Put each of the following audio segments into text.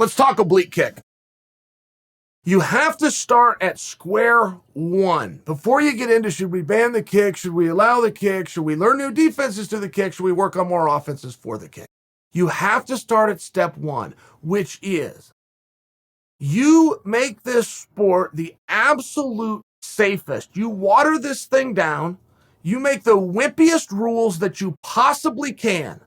Let's talk oblique kick. You have to start at square one. Before you get into, should we ban the kick? Should we allow the kick? Should we learn new defenses to the kick? Should we work on more offenses for the kick? You have to start at step one, which is you make this sport the absolute safest. You water this thing down. You make the wimpiest rules that you possibly can.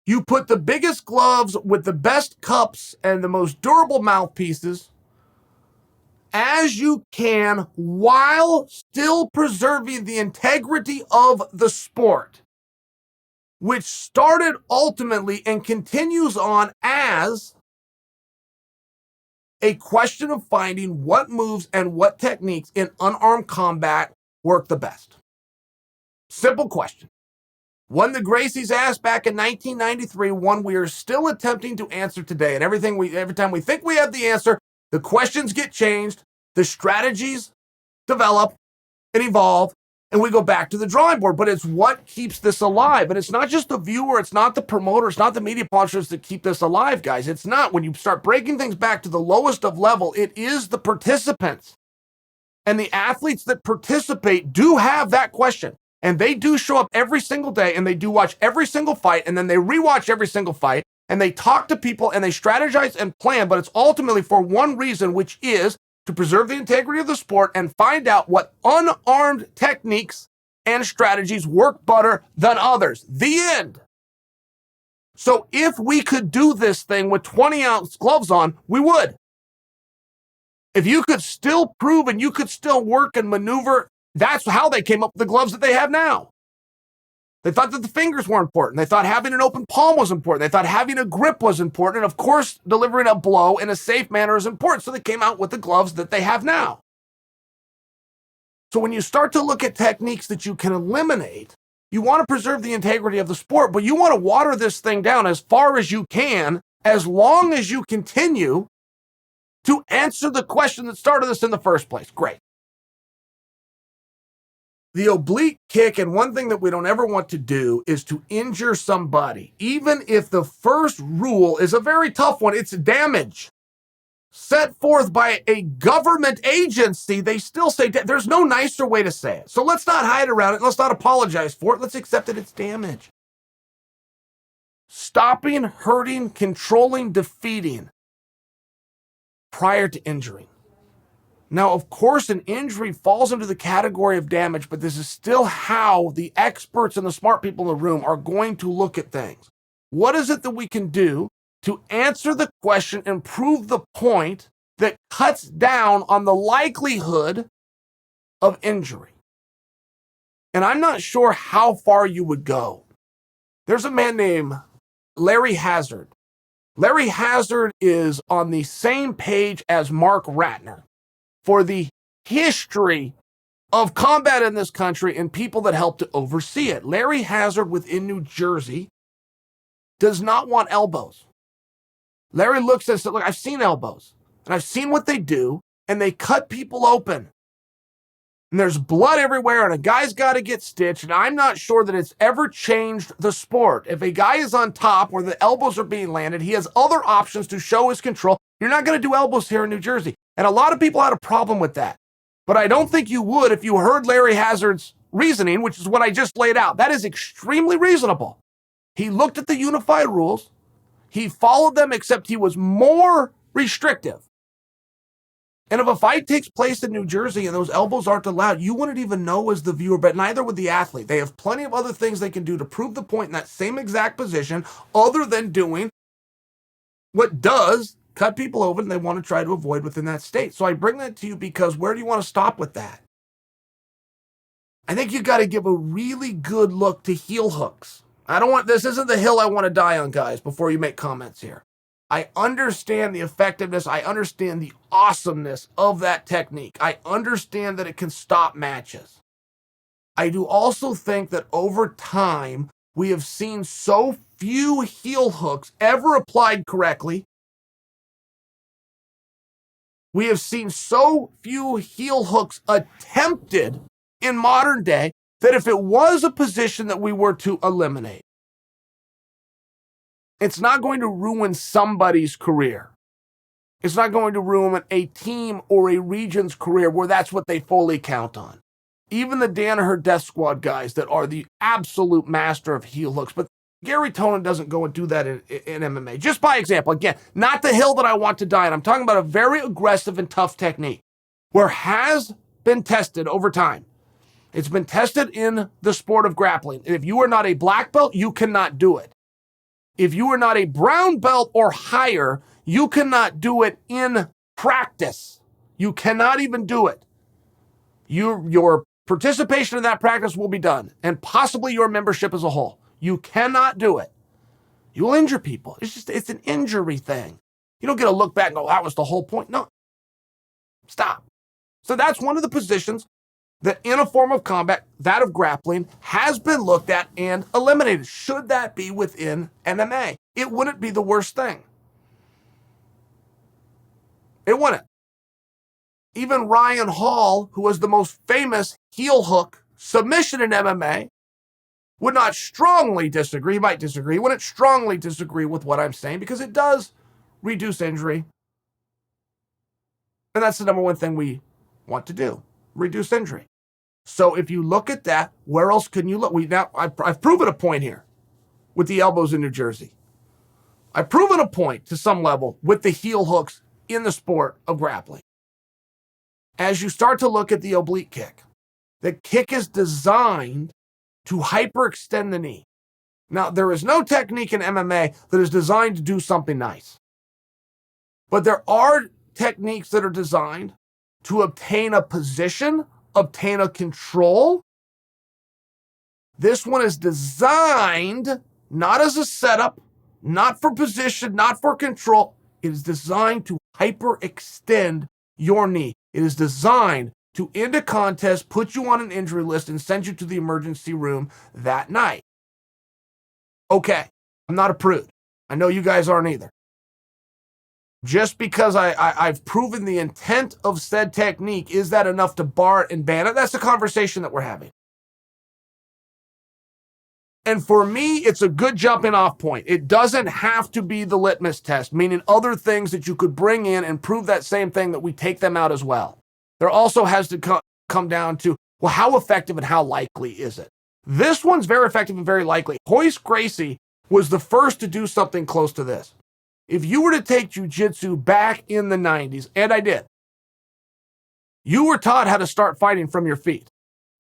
You put the biggest gloves with the best cups and the most durable mouthpieces as you can while still preserving the integrity of the sport, which started ultimately and continues on as a question of finding what moves and what techniques in unarmed combat work the best. Simple question. One that Gracie's asked back in 1993, one we are still attempting to answer today. And every time we think we have the answer, the questions get changed, the strategies develop and evolve, and we go back to the drawing board. But it's what keeps this alive. And it's not just the viewer, it's not the promoter, it's not the media publishers that keep this alive, guys. It's not. When you start breaking things back to the lowest of level, it is the participants. And the athletes that participate do have that question. And they do show up every single day, and they do watch every single fight, and then they rewatch every single fight, and they talk to people, and they strategize and plan, but it's ultimately for one reason, which is to preserve the integrity of the sport and find out what unarmed techniques and strategies work better than others. The end. So if we could do this thing with 20-ounce gloves on, we would. If you could still prove and you could still work and maneuver, that's how they came up with the gloves that they have now. They thought that the fingers were important. They thought having an open palm was important. They thought having a grip was important. And of course, delivering a blow in a safe manner is important. So they came out with the gloves that they have now. So when you start to look at techniques that you can eliminate, you want to preserve the integrity of the sport, but you want to water this thing down as far as you can, as long as you continue to answer the question that started this in the first place. Great. The oblique kick, and one thing that we don't ever want to do is to injure somebody. Even if the first rule is a very tough one, it's damage. Set forth by a government agency, they still say, there's no nicer way to say it. So let's not hide around it. Let's not apologize for it. Let's accept that it's damage. Stopping, hurting, controlling, defeating prior to injuring. Now, of course, an injury falls into the category of damage, but this is still how the experts and the smart people in the room are going to look at things. What is it that we can do to answer the question and prove the point that cuts down on the likelihood of injury? And I'm not sure how far you would go. There's a man named Larry Hazzard. Larry Hazzard is on the same page as Mark Ratner for the history of combat in this country and people that helped to oversee it. Larry Hazzard within New Jersey does not want elbows. Larry looks at us, look, I've seen elbows, and I've seen what they do, and they cut people open. And there's blood everywhere, and a guy's got to get stitched, and I'm not sure that it's ever changed the sport. If a guy is on top where the elbows are being landed, he has other options to show his control. You're not going to do elbows here in New Jersey. And a lot of people had a problem with that. But I don't think you would if you heard Larry Hazzard's reasoning, which is what I just laid out. That is extremely reasonable. He looked at the unified rules. He followed them, except he was more restrictive. And if a fight takes place in New Jersey and those elbows aren't allowed, you wouldn't even know as the viewer, but neither would the athlete. They have plenty of other things they can do to prove the point in that same exact position, other than doing what does cut people open, and they want to try to avoid within that state. So I bring that to you because where do you want to stop with that? I think you got to give a really good look to heel hooks. This isn't the hill I want to die on, guys, before you make comments here. I understand the effectiveness. I understand the awesomeness of that technique. I understand that it can stop matches. I do also think that over time, we have seen so few heel hooks ever applied correctly. We have seen so few heel hooks attempted in modern day that if it was a position that we were to eliminate, It's not going to ruin somebody's career. It's not going to ruin a team or a region's career where that's what they fully count on. Even the Danaher Death Squad guys that are the absolute master of heel hooks, but Gary Tonin doesn't go and do that in MMA. Just by example, again, not the hill that I want to die on. I'm talking about a very aggressive and tough technique where has been tested over time. It's been tested in the sport of grappling. If you are not a black belt, you cannot do it. If you are not a brown belt or higher, you cannot do it in practice. You cannot even do it. Your participation in that practice will be done, and possibly your membership as a whole. You cannot do it. You will injure people. It's an injury thing. You don't get to look back and go, that was the whole point. No. Stop. So that's one of the positions that in a form of combat, that of grappling, has been looked at and eliminated. Should that be within MMA? It wouldn't be the worst thing. It wouldn't. Even Ryan Hall, who was the most famous heel hook submission in MMA, would not strongly disagree. He might disagree. He wouldn't strongly disagree with what I'm saying because it does reduce injury. And that's the number one thing we want to do, reduce injury. So if you look at that, where else can you look? I've proven a point here with the elbows in New Jersey. I've proven a point to some level with the heel hooks in the sport of grappling. As you start to look at the oblique kick, the kick is designed to hyperextend the knee. Now, there is no technique in MMA that is designed to do something nice. But there are techniques that are designed to obtain a position, obtain a control. This one is designed not as a setup, not for position, not for control. It is designed to hyperextend your knee. It is designed to end a contest, put you on an injury list, and send you to the emergency room that night. Okay, I'm not a prude. I know you guys aren't either. Just because I've proven the intent of said technique, is that enough to bar it and ban it? That's the conversation that we're having. And for me, it's a good jumping off point. It doesn't have to be the litmus test, meaning other things that you could bring in and prove that same thing, that we take them out as well. There also has to come down to, well, how effective and how likely is it? This one's very effective and very likely. Royce Gracie was the first to do something close to this. If you were to take jiu-jitsu back in the 90s, and I did, you were taught how to start fighting from your feet.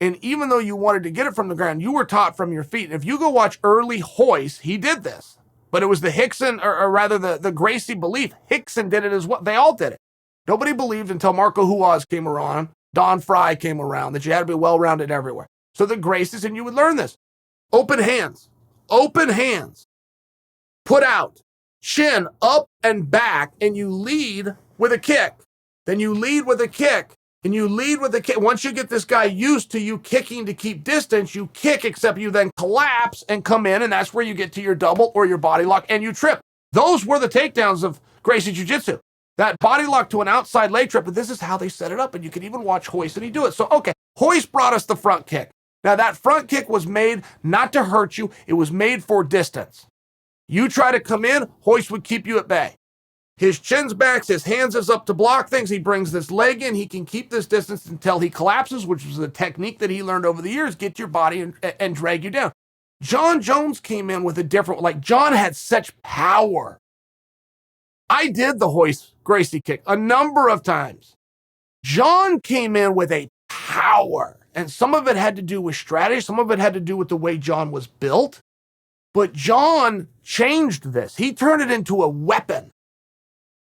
And even though you wanted to get it from the ground, you were taught from your feet. And if you go watch early Royce, he did this. But it was the Hickson, or rather the Gracie belief. Hickson did it as well. They all did it. Nobody believed until Marco Huaz came around, Don Fry came around, that you had to be well-rounded everywhere. So the Gracies, and you would learn this. Open hands, put out, chin up and back, and you lead with a kick. Then you lead with a kick, and you lead with a kick. Once you get this guy used to you kicking to keep distance, you kick, except you then collapse and come in, and that's where you get to your double or your body lock, and you trip. Those were the takedowns of Gracie Jiu-Jitsu. That body lock to an outside leg trip, but this is how they set it up, and you can even watch Royce and he do it. So, okay, Royce brought us the front kick. Now, that front kick was made not to hurt you. It was made for distance. You try to come in, Royce would keep you at bay. His chin's back, his hands is up to block things. He brings this leg in. He can keep this distance until he collapses, which was a technique that he learned over the years, get your body and drag you down. John Jones came in with a different, John had such power. I did the Royce Gracie kick a number of times. John came in with a power, and some of it had to do with strategy. Some of it had to do with the way John was built. But John changed this. He turned it into a weapon.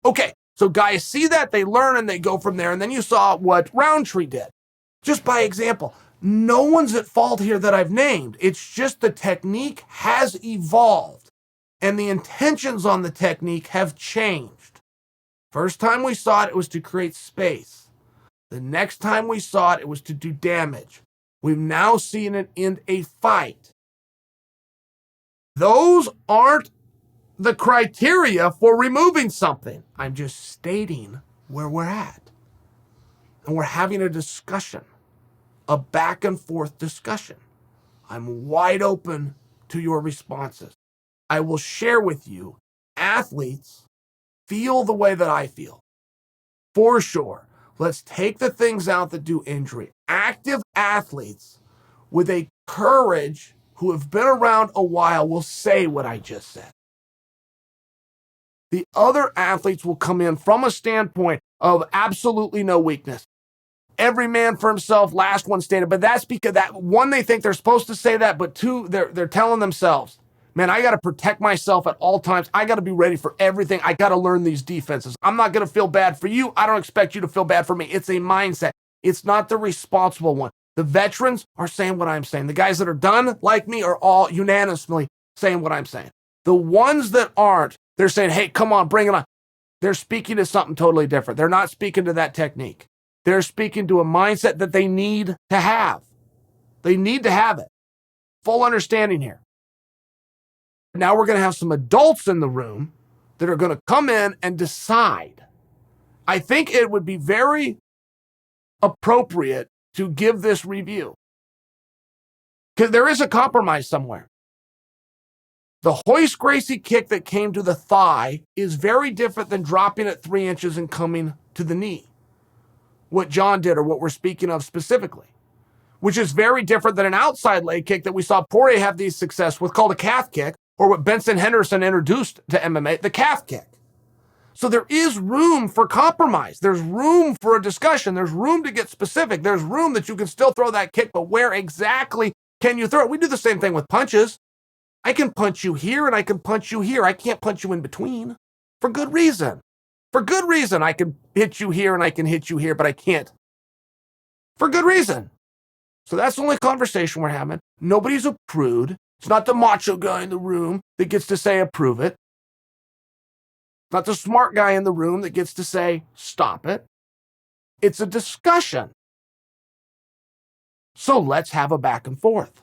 Okay, so guys see that, they learn, and they go from there. And then you saw what Roundtree did. Just by example, no one's at fault here that I've named. It's just the technique has evolved. And the intentions on the technique have changed. First time we saw it, it was to create space. The next time we saw it, it was to do damage. We've now seen it in a fight. Those aren't the criteria for removing something. I'm just stating where we're at. And we're having a discussion, a back and forth discussion. I'm wide open to your responses. I will share with you, athletes feel the way that I feel. For sure. Let's take the things out that do injury. Active athletes with a courage who have been around a while will say what I just said. The other athletes will come in from a standpoint of absolutely no weakness. Every man for himself, last one standing. But that's because one, they think they're supposed to say that, but two, they're telling themselves, man, I got to protect myself at all times. I got to be ready for everything. I got to learn these defenses. I'm not going to feel bad for you. I don't expect you to feel bad for me. It's a mindset. It's not the responsible one. The veterans are saying what I'm saying. The guys that are done like me are all unanimously saying what I'm saying. The ones that aren't, they're saying, hey, come on, bring it on. They're speaking to something totally different. They're not speaking to that technique. They're speaking to a mindset that they need to have. They need to have it. Full understanding here. Now we're going to have some adults in the room that are going to come in and decide. I think it would be very appropriate to give this review, because there is a compromise somewhere. The Hoist Gracie kick that came to the thigh is very different than dropping at 3 inches and coming to the knee. What John did, or what we're speaking of specifically, which is very different than an outside leg kick that we saw Poirier have these success with, called a calf kick, or what Benson Henderson introduced to MMA, the calf kick. So there is room for compromise. There's room for a discussion. There's room to get specific. There's room that you can still throw that kick, but where exactly can you throw it? We do the same thing with punches. I can punch you here and I can punch you here. I can't punch you in between for good reason. For good reason, I can hit you here and I can hit you here, but I can't. For good reason. So that's the only conversation we're having. Nobody's a prude. It's not the macho guy in the room that gets to say approve it. It's not the smart guy in the room that gets to say stop it. It's a discussion. So let's have a back and forth.